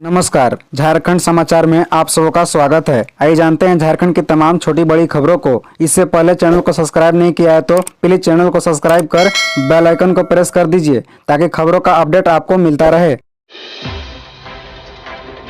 नमस्कार, झारखंड समाचार में आप सबका स्वागत है। आइए जानते हैं झारखंड की तमाम छोटी बड़ी खबरों को। इससे पहले चैनल को सब्सक्राइब नहीं किया है तो प्लीज चैनल को सब्सक्राइब कर बेल आइकन को प्रेस कर दीजिए ताकि खबरों का अपडेट आपको मिलता रहे।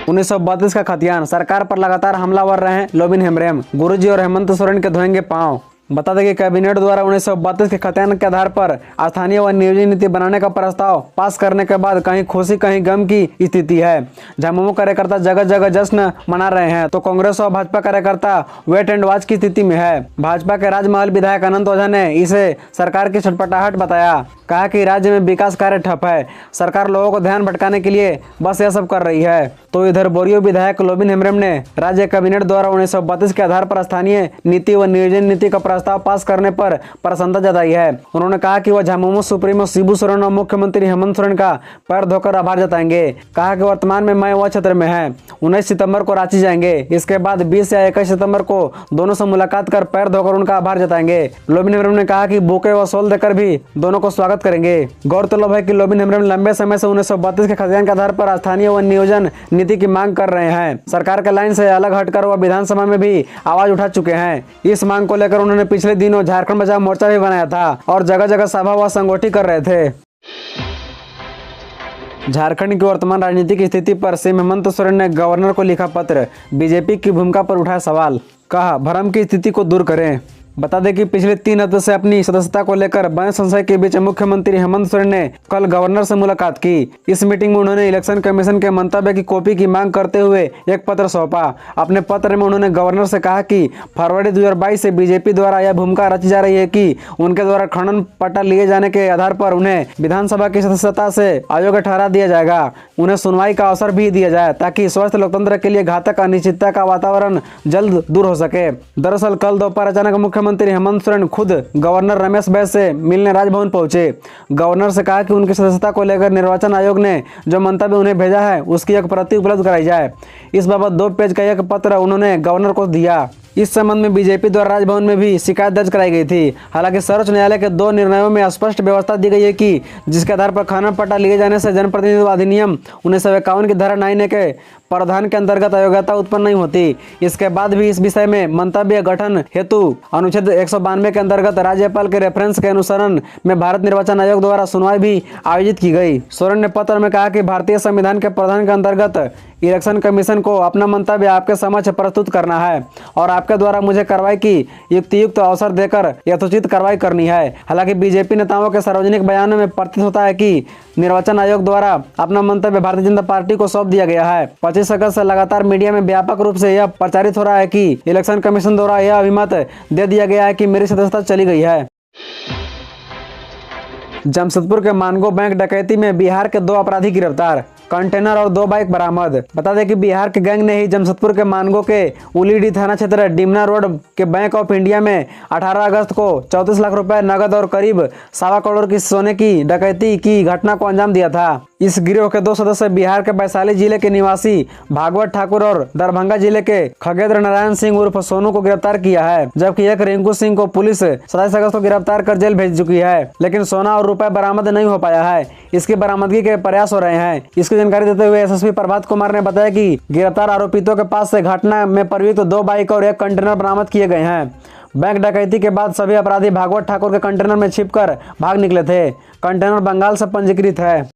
1932 का खतियान, सरकार पर लगातार हमलावर रहे लोबिन हेम्ब्रेम, गुरुजी और हेमंत सोरेन के धोएंगे पांव। बता दें कि कैबिनेट द्वारा 1932 के खतियान के आधार पर स्थानीय व नियोजन नीति बनाने का प्रस्ताव पास करने के बाद कहीं खुशी कहीं गम की स्थिति है। झामुमो कार्यकर्ता जगह जगह जश्न मना रहे हैं तो कांग्रेस और भाजपा कार्यकर्ता वेट एंड वॉच की स्थिति में है। भाजपा के राजमहल विधायक अनंत ओझा ने इसे सरकार की छटपटाहट बताया। कहा कि राज्य में विकास कार्य ठप है, सरकार लोगों को ध्यान भटकाने के लिए बस यह सब कर रही है। तो इधर बोरियो विधायक लोबिन हेम्ब्रेम ने राज्य कैबिनेट द्वारा 1932 के आधार पर स्थानीय नीति व नियोजन नीति का प्रस्ताव पास करने पर प्रसन्नता जताई है। उन्होंने कहा कि वह झामुमो सुप्रीमो शिबू सोरेन और मुख्यमंत्री हेमंत सोरेन का पैर धोकर आभार जताएंगे। कहा कि वर्तमान में मई वह क्षेत्र में है, 19 सितंबर को रांची जाएंगे। इसके बाद 20 या 21 सितंबर को दोनों से मुलाकात कर पैर धोकर उनका आभार जताएंगे। लोबिन हेम्ब्रेम ने कहा कि बुके व शॉल देकर भी दोनों को स्वागत करेंगे। गौरतलब है कि लोबिन हेम्ब्रेम लंबे समय से 1932 के खतियान के आधार पर स्थानीय व नियोजन नीति की मांग कर रहे हैं। सरकार के लाइन से अलग हटकर वह विधानसभा में भी आवाज उठा चुके हैं। इस मांग को लेकर उन्होंने पिछले दिनों झारखंड बचाओ मोर्चा भी बनाया था और जगह जगह सभा व संगोष्ठी कर रहे थे। झारखंड की वर्तमान राजनीतिक स्थिति पर सीएम हेमंत सोरेन ने गवर्नर को लिखा पत्र, बीजेपी की भूमिका पर उठाया सवाल। कहा, भ्रम की स्थिति को दूर करें। बता दें कि पिछले 3 हफ्ते से अपनी सदस्यता को लेकर बने संशय के बीच मुख्यमंत्री हेमंत सोरेन ने कल गवर्नर से मुलाकात की। इस मीटिंग में उन्होंने इलेक्शन कमीशन के मंतव्य की कॉपी की मांग करते हुए एक पत्र सौंपा। अपने पत्र में उन्होंने गवर्नर से कहा कि फरवरी 2022 से बीजेपी द्वारा यह भूमिका रची जा रही है कि उनके द्वारा खनन पट्टा लिए जाने के आधार पर उन्हें विधानसभा की सदस्यता से अयोग्य ठहरा दिया जाएगा। उन्हें सुनवाई का अवसर भी दिया जाए ताकि स्वस्थ लोकतंत्र के लिए घातक अनिश्चितता का वातावरण जल्द दूर हो सके। दरअसल कल दोपहर अचानक मुख्यमंत्री हेमंत सोरेन खुद गवर्नर रमेश बैस से मिलने राजभवन पहुंचे। गवर्नर से कहा कि उनकी सदस्यता को लेकर निर्वाचन आयोग ने जो मंतव्य उन्हें भेजा है उसकी एक प्रति उपलब्ध कराई जाए। इस बाबत 2 पेज का एक पत्र उन्होंने गवर्नर को दिया। इस संबंध में बीजेपी द्वारा राजभवन में भी शिकायत दर्ज कराई गई थी। हालांकि सर्वोच्च न्यायालय के 2 निर्णयों में स्पष्ट व्यवस्था दी गई है कि जिसके आधार पर खनन पट्टा लिए जाने से जनप्रतिनिधित्व अधिनियम 1951 की धारा 9 के प्रावधान के अंतर्गत अयोग्यता उत्पन्न नहीं होती। इसके बाद भी इस विषय में मंतव्य गठन हेतु अनुच्छेद 192 के अंतर्गत राज्यपाल के रेफरेंस के अनुसरण में भारत निर्वाचन आयोग द्वारा सुनवाई भी आयोजित की गई। सोरेन ने पत्र में कहा कि भारतीय संविधान के प्रावधान के अंतर्गत इलेक्शन कमीशन को अपना मंतव्य आपके समक्ष प्रस्तुत करना है और आपके द्वारा मुझे कार्रवाई की युक्त अवसर देकर यथोचित कार्रवाई करनी है। हालांकि बीजेपी नेताओं के सार्वजनिक बयानों में प्रतीत होता है कि निर्वाचन आयोग द्वारा अपना मंतव्य भारतीय जनता पार्टी को सौंप दिया गया है। 25 अगस्त से लगातार मीडिया में व्यापक रूप से यह प्रचारित हो रहा है कि इलेक्शन कमीशन द्वारा यह अभिमत दे दिया गया है कि मेरी सदस्यता चली गई है। जमशेदपुर के मानगो बैंक डकैती में बिहार के 2 अपराधी गिरफ्तार, कंटेनर और 2 बाइक बरामद। बता दें कि बिहार के गैंग ने ही जमशेदपुर के मानगो के उलीडी थाना क्षेत्र डिमना रोड के बैंक ऑफ इंडिया में 18 अगस्त को 34 लाख रुपए नगद और करीब 1.25 करोड़ की सोने की डकैती की घटना को अंजाम दिया था। इस गिरोह के 2 सदस्य बिहार के वैशाली जिले के निवासी भागवत ठाकुर और दरभंगा जिले के खगेंद्र नारायण सिंह उर्फ सोनू को गिरफ्तार किया है, जबकि एक रिंकू सिंह को पुलिस 27 अगस्त को गिरफ्तार कर जेल भेज चुकी है, लेकिन सोना और रुपए बरामद नहीं हो पाया है। इसकी बरामदगी के प्रयास हो रहे हैं। इसकी जानकारी देते हुए एसएसपी प्रभात कुमार ने बताया कि गिरफ्तार आरोपितों के पास से घटना में प्रयुक्त 2 बाइक और 1 कंटेनर बरामद किए गए हैं। बैंक डकैती के बाद सभी अपराधी भागवत ठाकुर के कंटेनर में छिपकर भाग निकले थे। कंटेनर बंगाल से पंजीकृत है।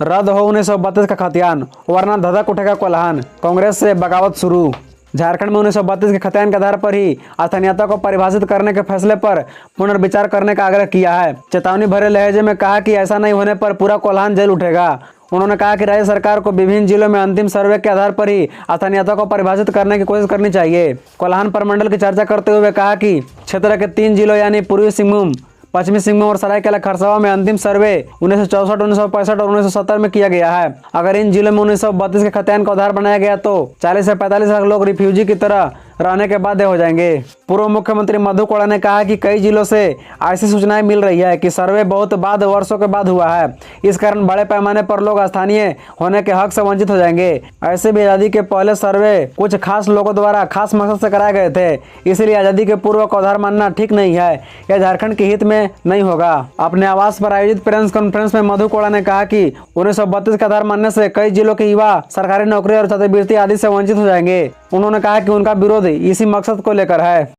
रद्द हो 1932 का खतियान, वरना धधक उठेगा कोल्हान, कांग्रेस से बगावत शुरू। झारखंड में 1932 के खतियान के आधार पर ही स्थानीयता को परिभाषित करने के फैसले पर पुनर्विचार करने का आग्रह किया है। चेतावनी भरे लहजे में कहा कि ऐसा नहीं होने पर पूरा कोल्हान जेल उठेगा। उन्होंने कहा कि राज्य सरकार को विभिन्न जिलों में अंतिम सर्वे के आधार पर ही स्थानीयता को परिभाषित करने की कोशिश करनी चाहिए। कोल्हान प्रमंडल की चर्चा करते हुए कहा कि क्षेत्र के 3 जिलों यानी पूर्वी सिंहभूम, पश्चिमी सिंहभूम और सरायकेला खरसावां में अंतिम सर्वे 1964, 1965 और 1970 में किया गया है। अगर इन जिलों में 1932 के खतियान का आधार बनाया गया तो 40 से 45 लाख लोग रिफ्यूजी की तरह रहने के बाध्य हो जाएंगे। पूर्व मुख्यमंत्री मधु कोड़ा ने कहा कि कई जिलों से ऐसी सूचनाएं मिल रही है कि सर्वे बहुत बाद वर्षों के बाद हुआ है। इस कारण बड़े पैमाने पर लोग स्थानीय होने के हक से वंचित हो जाएंगे। ऐसे भी आजादी के पहले सर्वे कुछ खास लोगों द्वारा खास मकसद से कराए गए थे, इसलिए आजादी के पूर्व को आधार मानना ठीक नहीं है। यह झारखंड के हित में नहीं होगा। अपने आवास पर आयोजित प्रेस कॉन्फ्रेंस में मधु कोड़ा ने कहा कि 1932 का आधार मानने से कई जिलों के युवा सरकारी नौकरी और छात्रवृत्ति आदि से वंचित हो जाएंगे। उन्होंने कहा कि उनका विरोध इसी मकसद को लेकर है।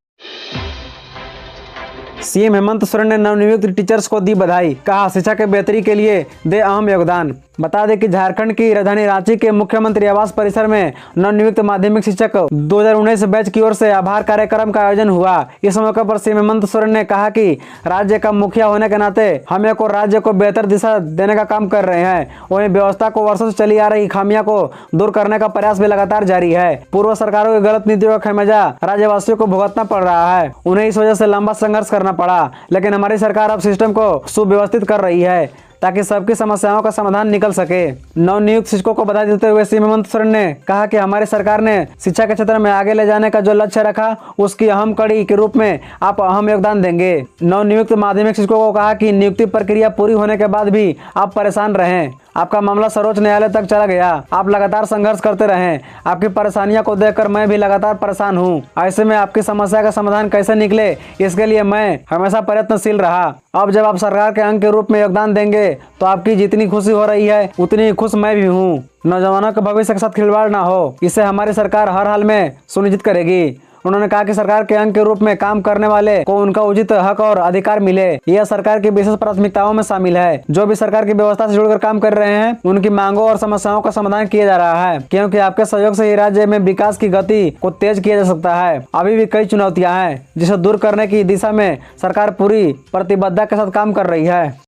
सीएम हेमंत सोरेन ने नवनियुक्त टीचर्स को दी बधाई। कहा शिक्षा के बेहतरी के लिए दे अहम योगदान। बता दें कि झारखंड की राजधानी रांची के मुख्यमंत्री आवास परिसर में नवनियुक्त माध्यमिक शिक्षक 2019 बैच की ओर से आभार कार्यक्रम का आयोजन हुआ। इस मौके पर सीएम हेमंत सोरेन ने कहा कि राज्य का मुखिया होने के नाते हम को राज्य को बेहतर दिशा देने का काम कर रहे हैं। वहीं व्यवस्था को वर्षों से चली आ रही खामियां को दूर करने का प्रयास भी लगातार जारी है। पूर्व सरकारों की गलत नीतियों का खामियाजा राज्यवासियों को भुगतना पड़ रहा है। उन्हें इस वजह से लंबा संघर्ष करना पड़ा, लेकिन हमारी सरकार अब सिस्टम को सुव्यवस्थित कर रही है ताकि सबकी समस्याओं का समाधान निकल सके। नवनियुक्त शिक्षकों को बधाई देते हुए सीएम हेमंत सोरेन ने कहा कि हमारी सरकार ने शिक्षा के क्षेत्र में आगे ले जाने का जो लक्ष्य रखा, उसकी अहम कड़ी के रूप में आप अहम योगदान देंगे। नवनियुक्त माध्यमिक शिक्षकों को कहा कि नियुक्ति प्रक्रिया पूरी होने के बाद भी आप परेशान रहें। आपका मामला सर्वोच्च न्यायालय तक चला गया। आप लगातार संघर्ष करते रहें। आपकी परेशानियों को देखकर मैं भी लगातार परेशान हूँ। ऐसे में आपकी समस्या का समाधान कैसे निकले, इसके लिए मैं हमेशा प्रयत्नशील रहा। अब जब आप सरकार के अंग के रूप में योगदान देंगे तो आपकी जितनी खुशी हो रही है उतनी खुश मैं भी हूँ। नौजवानों के भविष्य के साथ खिलवाड़ ना हो, इसे हमारी सरकार हर हाल में सुनिश्चित करेगी। उन्होंने कहा कि सरकार के अंग के रूप में काम करने वाले को उनका उचित हक और अधिकार मिले, यह सरकार की विशेष प्राथमिकताओं में शामिल है। जो भी सरकार की व्यवस्था से जुड़कर काम कर रहे हैं उनकी मांगों और समस्याओं का समाधान किया जा रहा है, क्योंकि आपके सहयोग से ही राज्य में विकास की गति को तेज किया जा सकता है। अभी भी कई चुनौतियां हैं जिसे दूर करने की दिशा में सरकार पूरी प्रतिबद्धता के साथ काम कर रही है।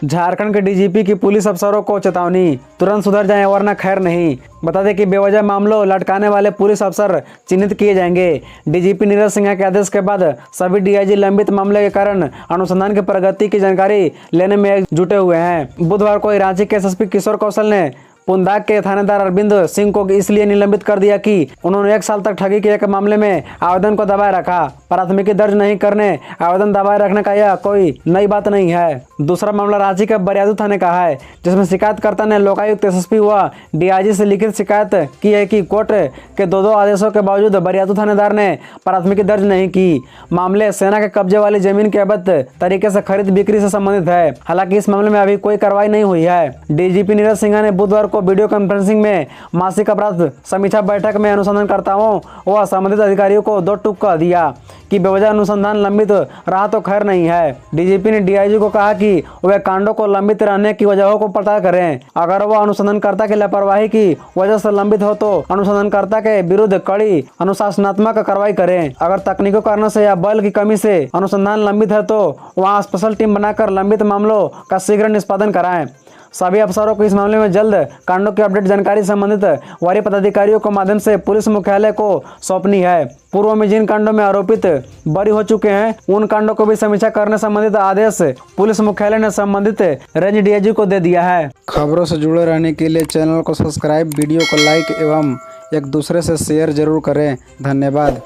झारखंड के डीजीपी की पुलिस अफसरों को चेतावनी, तुरंत सुधर जाएं वरना खैर नहीं। बता दें कि बेवजह मामलों लटकाने वाले पुलिस अफसर चिन्हित किए जाएंगे। डीजीपी नीरज सिन्हा के आदेश के बाद सभी डीआईजी लंबित मामले के कारण अनुसंधान की प्रगति की जानकारी लेने में जुटे हुए हैं। बुधवार को रांची के एसएसपी किशोर कौशल ने पुंदाग के थानेदार अरविंद सिंह को इसलिए निलंबित कर दिया कि उन्होंने 1 साल तक ठगी के एक मामले में आवेदन को दबाए रखा। प्राथमिकी दर्ज नहीं करने, आवेदन दबाए रखने का यह कोई नई बात नहीं है। दूसरा मामला रांची के बरियादू थाने का है, जिसमें शिकायतकर्ता ने लोकायुक्त, एसएसपी व डीआईजी से लिखित शिकायत की है कि कोर्ट के दो आदेशों के बावजूद बरियादू थानेदार ने प्राथमिकी दर्ज नहीं की। मामले सेना के कब्जे वाली जमीन के अवैध तरीके से खरीद बिक्री से संबंधित है। हालांकि इस मामले में अभी कोई कार्रवाई नहीं हुई है। डीजीपी नीरज सिन्हा ने बुधवार को वीडियो कॉन्फ्रेंसिंग में मासिक अपराध समीक्षा बैठक में अनुसंधानकर्ताओं व संबंधित अधिकारियों को 2 टूक कह दिया कि बेवजह अनुसंधान लंबित रहा तो खैर नहीं है। डीजीपी ने डीआईजी को कहा कि वे कांडों को लंबित रहने की वजहों को पता करें। अगर वह अनुसंधानकर्ता की लापरवाही की वजह से लंबित हो तो अनुसंधानकर्ता के विरुद्ध कड़ी अनुशासनात्मक कार्रवाई करें। अगर तकनीकों कारणों से या बल की कमी से अनुसंधान लंबित है तो वहाँ स्पेशल टीम बनाकर लंबित मामलों का शीघ्र निष्पादन कराएं। सभी अफसरों को इस मामले में जल्द कांडों की अपडेट जानकारी संबंधित वरीय पदाधिकारियों के माध्यम से पुलिस मुख्यालय को सौंपनी है। पूर्व में जिन कांडों में आरोपित बरी हो चुके हैं उन कांडों को भी समीक्षा करने संबंधित आदेश पुलिस मुख्यालय ने संबंधित रेंज डीआईजी को दे दिया है। खबरों से जुड़े रहने के लिए चैनल को सब्सक्राइब, वीडियो को लाइक एवं एक दूसरे से शेयर जरूर करें। धन्यवाद।